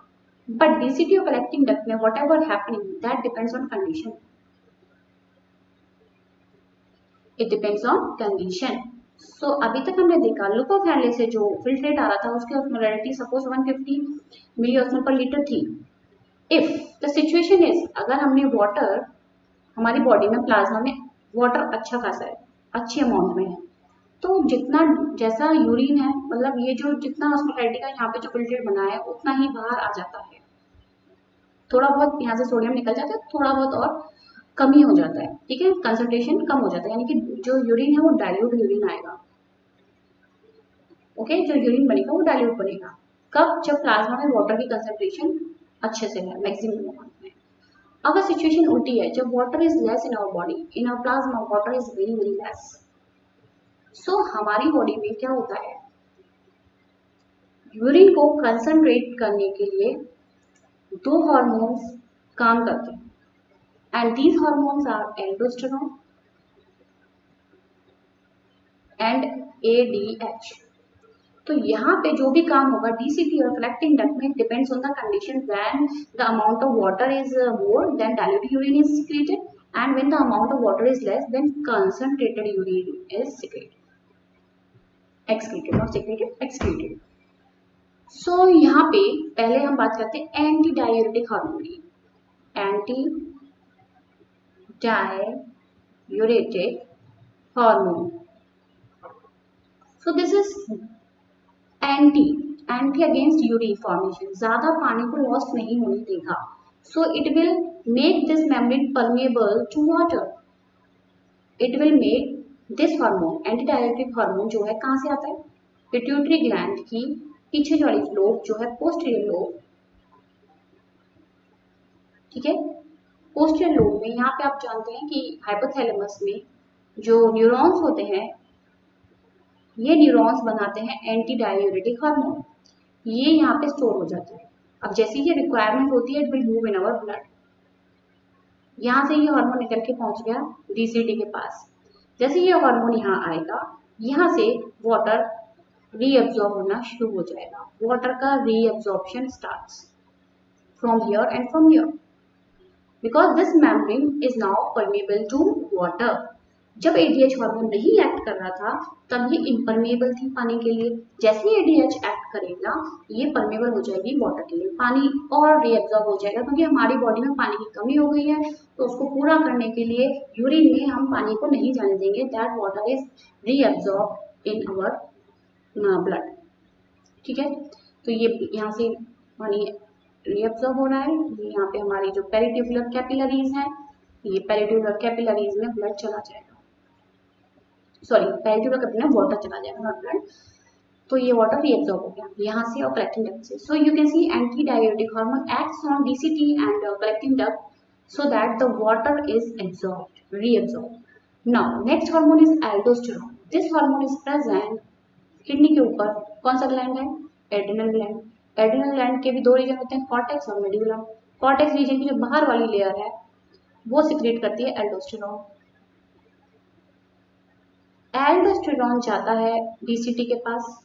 but DCT और collecting duct में whatever happening that depends on condition. It depends on condition. So अभी तक हमने देखा लूप ऑफ हेनले से जो फिल्ट्रेट आ रहा था उसकी ऑस्मोलैरिटी सपोज 150 मिली ऑस्मोल पर लीटर थी। इफ द सिचुएशन इज, अगर हमने वाटर हमारी बॉडी में प्लाज्मा में वाटर अच्छा खासा है, अच्छी अमाउंट में है, तो जितना जैसा यूरिन है, मतलब ये जो जितना ऑस्मोलैरिटी का यहाँ पे जो फिल्ट्रेट बना है उतना ही बाहर आ जाता है। थोड़ा बहुत यहाँ से सोडियम निकल जाता है, थोड़ा बहुत और कमी हो जाता है, ठीक है, कंसंट्रेशन कम हो जाता है, यानी कि जो यूरिन है वो डाइल्यूट यूरिन आएगा। ओके, जो यूरिन बनेगा वो डाइल्यूट बनेगा। कब? जब प्लाज्मा में वाटर की कंसंट्रेशन अच्छे से है, मैक्सिमम अमाउंट में। अगर सिचुएशन उल्टी है, जब water is less in our body, in our plasma water is very very less, so हमारी बॉडी में क्या होता है, यूरिन को कंसंट्रेट करने के लिए दो हार्मोन्स काम करते हैं and these hormones are aldosterone and ADH। तो यहाँ पे जो भी काम होगा DCT और कलेक्टिंग डक्ट में depends on the condition when the amount of water is more then diluted urine is secreted and when the amount of water is less then concentrated urine is excreted not secreted excreted. So यहाँ पे पहले हम बात करते हैं anti diuretic hormone की। Anti diuretic hormone, so this is anti against urine formation, ज्यादा पानी को लॉस्ट नहीं होने देगा। So it will make this membrane permeable to water. It will make this hormone anti diuretic hormone जो है कहाँ से आता है, पिट्यूटरी ग्लैंड की पीछे वाली लोब जो है पोस्टीरियर लोब, ठीक है। पोस्टीरियर लोब में यहाँ पे आप जानते हैं कि हाइपोथैलेमस में जो न्यूरॉन्स होते हैं ये न्यूरॉन्स बनाते हैं एंटी डायूरेटिक हार्मोन, ये यहाँ पे स्टोर हो जाता है। अब जैसे ये रिक्वायरमेंट होती है it will move in our blood. यहाँ से ये हार्मोन निकल के पहुंच गया DCT के पास। जैसे ये हार्मोन यहाँ आएगा, यहाँ से वाटर रीअब्सॉर्ब होना शुरू हो जाएगा। वाटर का reabsorption starts from here and from here because this membrane is now permeable to water. जब ADH हार्मोन नहीं एक्ट कर रहा था तब ये इम्परमेबल थी पानी के लिए। जैसे ही ADH एक्ट करेगा ये परमेबल हो जाएगी वाटर के लिए, पानी और रीअब्सॉर्ब हो जाएगा क्योंकि हमारी बॉडी में पानी की कमी हो गई है। तो उसको पूरा करने के लिए यूरिन में हम पानी को नहीं जाने देंगे, that water is reabsorb in our blood, ठीक है। तो ये यहाँ से पानी रीअब्सॉर्ब हो रहा है, ये यहाँ पे हमारी जो पेरिट्यूबुलर कैपिलरीज हैं, ये पेरिट्यूबुलर कैपिलरीज में ब्लड चला जाएगा, सॉरी पेरिट्यूबुलर कैपिलरी में वाटर चला जाएगा नॉट ब्लड। तो ये वाटर रीअब्सॉर्ब हो गया यहाँ से और कलेक्टिंग डक्ट से। So you can C anti diuretic hormone acts on DCT and collecting duct so that the water is absorbed reabsorbed. Now next hormone is aldosterone. This hormone is present kidney के ऊपर। कौन सा gland है, adrenal gland. Adrenal gland के भी दो reason होते हैं, कॉर्टेक्स और मेडुला। कॉर्टेक्स रीजन की जो बाहर वाली लेयर है वो सिक्रेट करती है एल्डोस्टेरोन। एल्डोस्टेरोन जाता है DCT के पास,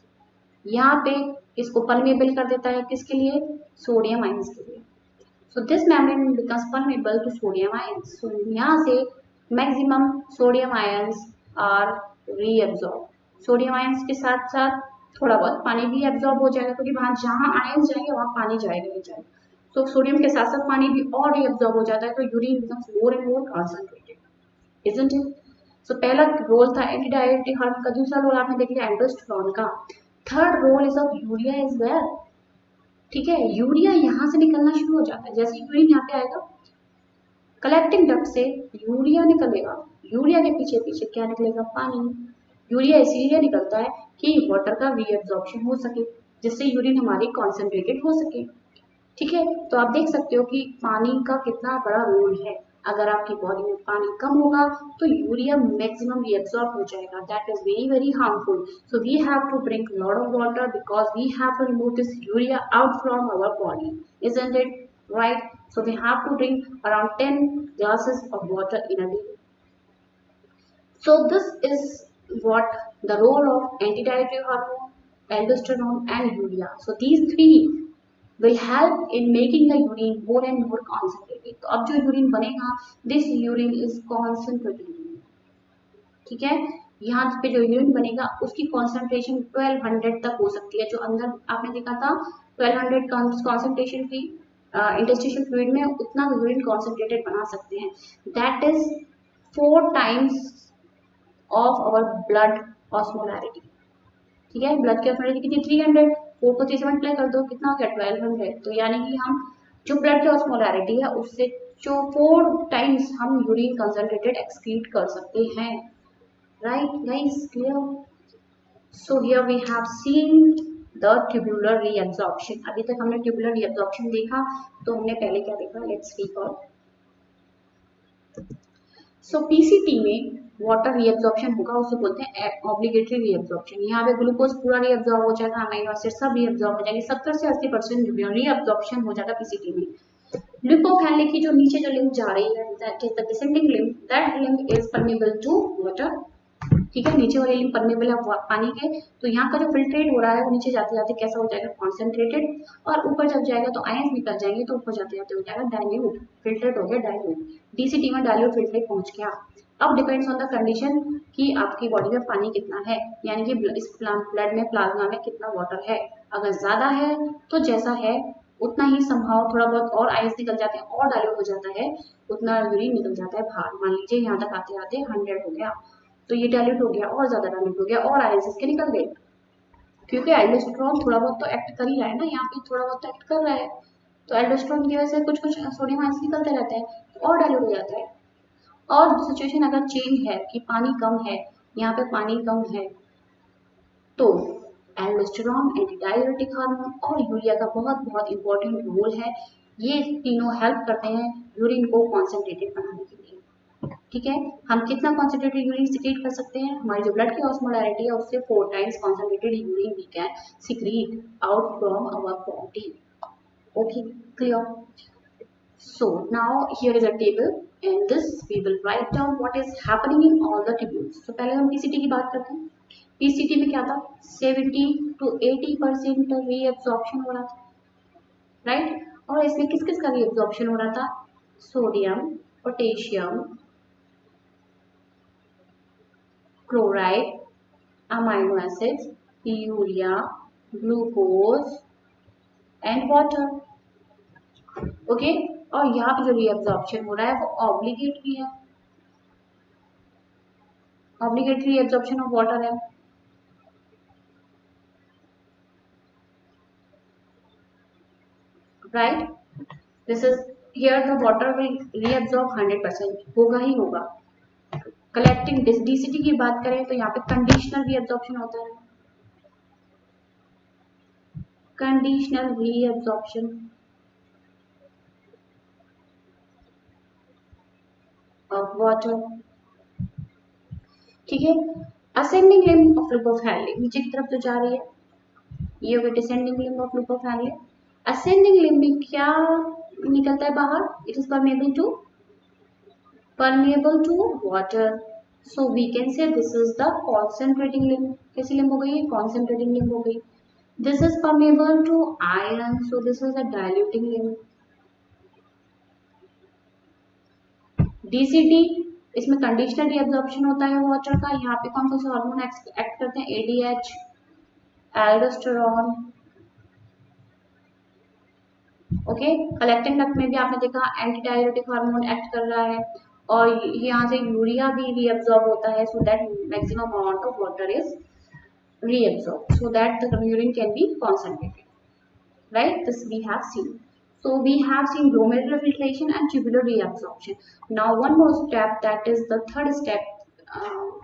यहाँ पे इसको परमेबल कर देता है किसके लिए, सोडियम आयंस के लिए। So this membrane becomes permeable to sodium ions. So यहाँ से maximum sodium ions are reabsorb. Sodium ions के साथ साथ थोड़ा बहुत पानी भी एब्जॉर्ब हो जाएगा क्योंकि वहां जहाँ आयंस जाएंगे वहां पानी जाएगा ही जाएगा। तो सोडियम के साथ साथ पानी भी और रीअब्सॉर्ब हो जाता है, तो urine becomes more and more concentrated, isn't it. So पहला रोल था एंटी डायूरेटिक हार्मोन का, दूसरा रोल आपने देख लिया एल्डोस्टेरोन का, third role is of urea is where, ठीक है। यूरिया यहाँ से निकलना शुरू हो जाता है। जैसे यूरिन यहाँ पे आएगा कलेक्टिंग डक्ट से यूरिया निकलेगा, यूरिया के पीछे पीछे क्या निकलेगा, पानी। यूरिया इसीलिए निकलता है कि वाटर का रीअब्सॉर्प्शन हो सके, जिससे यूरिन हमारी कॉन्सेंट्रेटेड हो सके, ठीक है। तो आप देख सकते हो कि पानी का कितना बड़ा रोल है। अगर आपकी बॉडी में पानी कम होगा तो यूरिया मैक्सिमम रीअब्सॉर्ब हो जाएगा, that is very very harmful. So we have to drink lot of water because we have to remove this urea out from our body, isn't it right? So we have to drink around 10 glasses of water in a day. So this is what the role of antidiuretic hormone, aldosterone and urea. So these three will help in making the urine more and more concentrated. तो अब जो urine बनेगा, this urine is concentrated urine, ठीक है। यहाँ पे जो urine बनेगा उसकी कॉन्सेंट्रेशन 1200 तक हो सकती है। जो अंदर आपने देखा था 1200 कॉन्सेंट्रेशन की इंटरस्टिशियल फ्लूइड में उतना यूरिन कॉन्सेंट्रेटेड बना सकते हैं, that is 4 times of our blood osmolarity, ठीक है। ब्लड की ऑस्मोलैरिटी कितनी 300, 4 को 3 से मल्टीप्लाई कर दो, कितना हो गया 1200। तो यानी कि हम जो ब्लड की ऑस्मोलैरिटी है उससे जो 4 टाइम्स हम यूरिन कंसंट्रेटेड एक्सक्रीट कर सकते हैं, right guys, clear. So here we have seen the tubular reabsorption. अभी तक हमने ट्यूबुलर रीअब्सॉर्प्शन देखा, तो हमने पहले क्या देखा, लेट्स रिकॉल। सो PCT में वाटर रीअब्जॉर्प्शन होगा उसे बोलते हैं ऑब्लिगेटरी रीअब्जॉर्प्शन। यहाँ पे ग्लूकोज पूरा रीअब्जॉर्ब हो जाएगा, अमीनो एसिड सब रीअब्जॉर्ब हो जाएंगे, 70 से 80% रीअब्जॉर्प्शन हो जाएगा पीसीटी में। लिपोफैलिक की जो नीचे जो लिंक जा रही है that is the descending link, that link is permeable to water. ठीक है, नीचे वाली लिंक परमेबल है पानी के, तो यहाँ का जो फिल्ट्रेट हो रहा है वो नीचे जाते जाते कैसा हो जाएगा, कॉन्सेंट्रेटेड, और ऊपर जब जाएगा तो आयंस निकल जाएंगे, तो ऊपर जाते जाते हो जाएगा डाइल्यूट, फिल्ट्रेट हो गया डाइल्यूट, डीसीटी में डाइल्यूट फिल्ट्रेट पहुंच गया। अब डिपेंड्स ऑन द कंडीशन कि आपकी बॉडी में पानी कितना है, यानी कि इस ब्लड में प्लाज्मा में कितना वाटर है। अगर ज्यादा है तो जैसा है उतना ही संभाव, थोड़ा बहुत और आयंस निकल जाते हैं और डाइल्यूट हो जाता है, उतना यूरिन निकल जाता है बाहर। मान लीजिए यहाँ तक आते आते 100 हो गया, तो ये डाइल्यूट हो गया और ज्यादा डाइल्यूट हो गया और आयंस इसके निकल गए, क्योंकि एल्डोस्टेरोन थोड़ा बहुत तो एक्ट कर ही रहा है ना, यहाँ पे थोड़ा बहुत तो एक्ट कर रहा है, तो एल्डोस्टेरोन की वजह से कुछ कुछ सोडियम आयंस निकलते रहते हैं और डाइल्यूट हो जाता है। और सिचुएशन अगर चेंज है कि पानी कम है, यहाँ पे पानी कम है, तो एल्डोस्टेरोन, एंटी डाययूरेटिक हार्मोन और यूरिया का बहुत बहुत इंपॉर्टेंट रोल है। ये तीनों हेल्प करते हैं यूरिन को कॉन्सेंट्रेटेड बनाने के लिए। ठीक है, हम कितना कॉन्सेंट्रेटेड यूरिन सिक्रीट कर सकते हैं, हमारी जो ब्लड की ऑस्मोलैरिटी है उससे 4 times concentrated urine we can secrete out from our body. Okay, clear? So now here is a table, and this we will write down what is happening in all the tubules. So पहले हम PCT की बात करते हैं। PCT में क्या था, 70 to 80% reabsorption हो रहा था, राइट? और इसमें किस किस का रीअब्जॉर्प्शन हो रहा था, sodium, potassium, chloride, amino acids, urea, glucose and water. Okay, और यहाँ पे जो रीअब्जॉर्प्शन हो रहा है वो ऑब्लिगेटरी है, ऑब्लिगेटरी एब्जॉर्प्शन ऑफ वाटर है। Right, this is here the water will reabsorb 100%, होगा ही होगा। कलेक्टिंग डीसीटी की बात करें तो यहाँ पे कंडीशनल रीअब्सॉर्प्शन होता है, कंडीशनल रीअब्सॉर्प्शन ऑफ वाटर। ठीक है, असेंडिंग लिम्ब ऑफ लिपोफैलिक नीचे की तरफ जो जा रही है, ये हो गया descending limb of lipophilic. Ascending limb में क्या निकलता है बाहर, it is permeable to water, so we can say this is the concentrating limb। कैसी लिम्ब हो गई, concentrating limb हो गई। this is permeable to iron, so this is a diluting limb। DCT इसमें कंडीशनल रीअब्जॉर्प्शन होता है water का। यहाँ पे कौन कौन से हार्मोन एक्ट करते हैं, ADH, aldosterone. Okay, collecting duct में भी आपने देखा एंटी डाययूरेटिक हार्मोन एक्ट कर रहा है, और यहाँ से यूरिया भी रीअब्सॉर्ब होता है, so that maximum amount of water is reabsorbed so that the urine can be concentrated, right? This we have seen. So we have seen glomerular filtration and tubular reabsorption. Now one more step, that is the third step,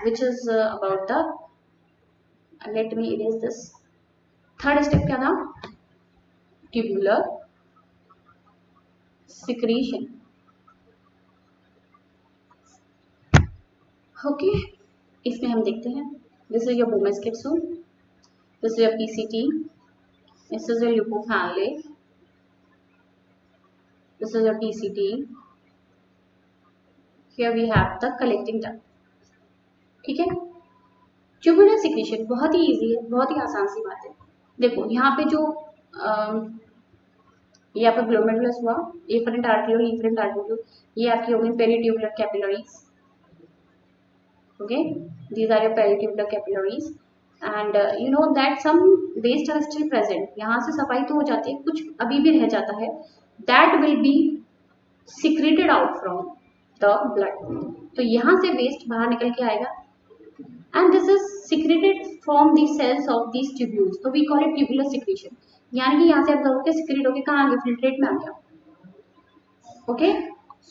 which is about the let me erase this। third step क्या था, tubular secretion। okay, इसमें हम देखते हैं, this is your Bowman's capsule, this is your PCT, this is your lipofamily, this is your TCT, here we have the collecting duct। ठीक है, tubular secretion बहुत ही easy है, बहुत ही आसान सी बात है। देखो यहाँ पे जो ये आपका ग्लोमेरुलस हुआ, एफरेंट आर्टरियोल, इफरेंट आर्टरियोल, ये आपकी हो गई peritubular capillaries. Okay, these are your peritubular capillaries, and you know that some waste are still present. यहाँ से सफाई तो हो जाती है, कुछ अभी भी रह जाता है, that will be secreted out from the blood. तो यहाँ से वेस्ट बाहर निकल के आएगा, and this is secreted from the cells of these tubules, so we call it tubular secretion। यानी कि यहाँ से अब्जॉर्ब होकर सिक्रेट होकर कहाँ आ गया, फिल्ट्रेट में आ गया। ओके,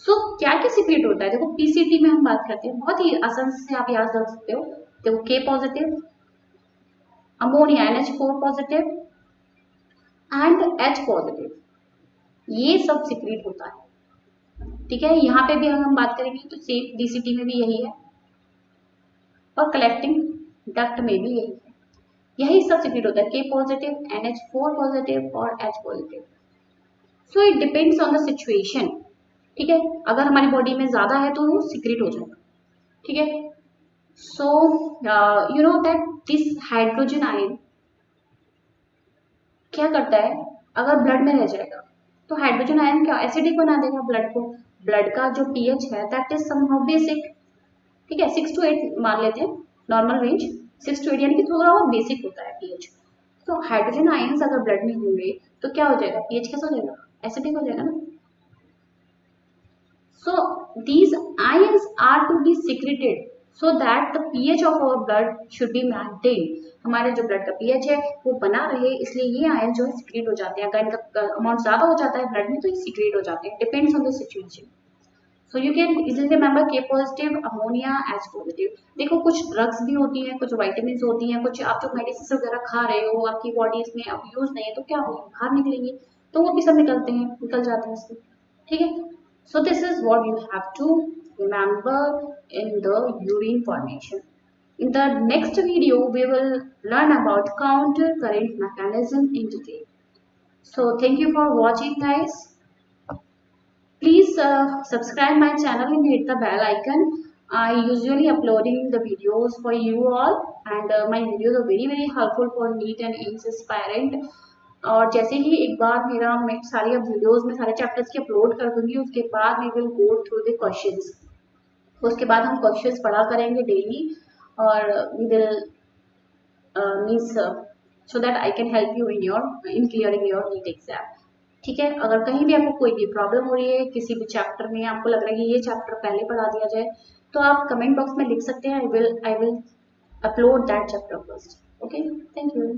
सो क्या क्या सिक्रेट होता है, देखो पीसीटी में हम बात करते हैं, बहुत ही आसान से आप याद रख सकते हो। देखो के positive, ammonia NH4 positive and H positive, ये सब सिक्रेट होता है। ठीक है, यहाँ पे भी हम बात करेंगे तो सेम डीसीटी में भी यही है। और कलेक्टिंग डक्ट में भी यही सब सिक्रेट होता है, K पॉजिटिव, NH4 पॉजिटिव और H positive. So it depends on the situation, ठीक है। अगर हमारी बॉडी में ज्यादा है तो वो सिक्रेट हो जाएगा, ठीक है। So you know that this hydrogen ion क्या करता है, अगर ब्लड में रह जाएगा तो हाइड्रोजन आयन क्या एसिडिक बना देगा ब्लड को। ब्लड का जो पीएच है दैट इज समहाउ बेसिक, ठीक है, 6 to 8 मान लेते हैं नॉर्मल रेंज, 6 to 8 यानी कि थोड़ा और बेसिक होता है पीएच। तो हाइड्रोजन आयंस अगर ब्लड में होंगे तो क्या हो जाएगा, पीएच कैसा हो जाएगा, एसिडिक हो जाएगा ना। So these ions are to be secreted so that the pH of our blood should be maintained। हमारे जो ब्लड का pH है वो बना रहे, इसलिए ये आयन जो है सिक्रेट हो जाते हैं। अगर इनका अमाउंट ज्यादा हो जाता है ब्लड में तो ये सिक्रेट हो जाते हैं, depends on the situation. So you can easily remember K positive, ammonia, H positive. देखो कुछ ड्रग्स भी होती हैं, कुछ वाइटामिन होती हैं, कुछ आप जो मेडिसिन वगैरह खा रहे हो आपकी बॉडी इसमें अब यूज नहीं है तो क्या होगा, बाहर निकलेंगे, तो वो भी सब निकलते हैं, निकल जाते हैं इससे, ठीक है। So this is what you have to remember in the urine formation. In the next video, we will learn about counter current mechanism in detail. So thank you for watching, guys. Please subscribe my channel and hit the bell icon. I usually uploading the videos for you all, and my videos are very helpful for NEET and AIIMS aspirant. और जैसे ही एक बार मैं सारी अब videos में सारे chapters की upload कर दूंगी, उसके बाद we will go through the questions. उसके बाद हम क्वेश्चंस पढ़ा करेंगे डेली, और we will means so that I can help you in clearing your NEET exam, ठीक है। अगर कहीं भी आपको कोई भी प्रॉब्लम हो रही है किसी भी चैप्टर में, आपको लग रहा है कि ये चैप्टर पहले पढ़ा दिया जाए, तो आप कमेंट बॉक्स में लिख सकते हैं, I will upload that chapter first. Okay, thank you.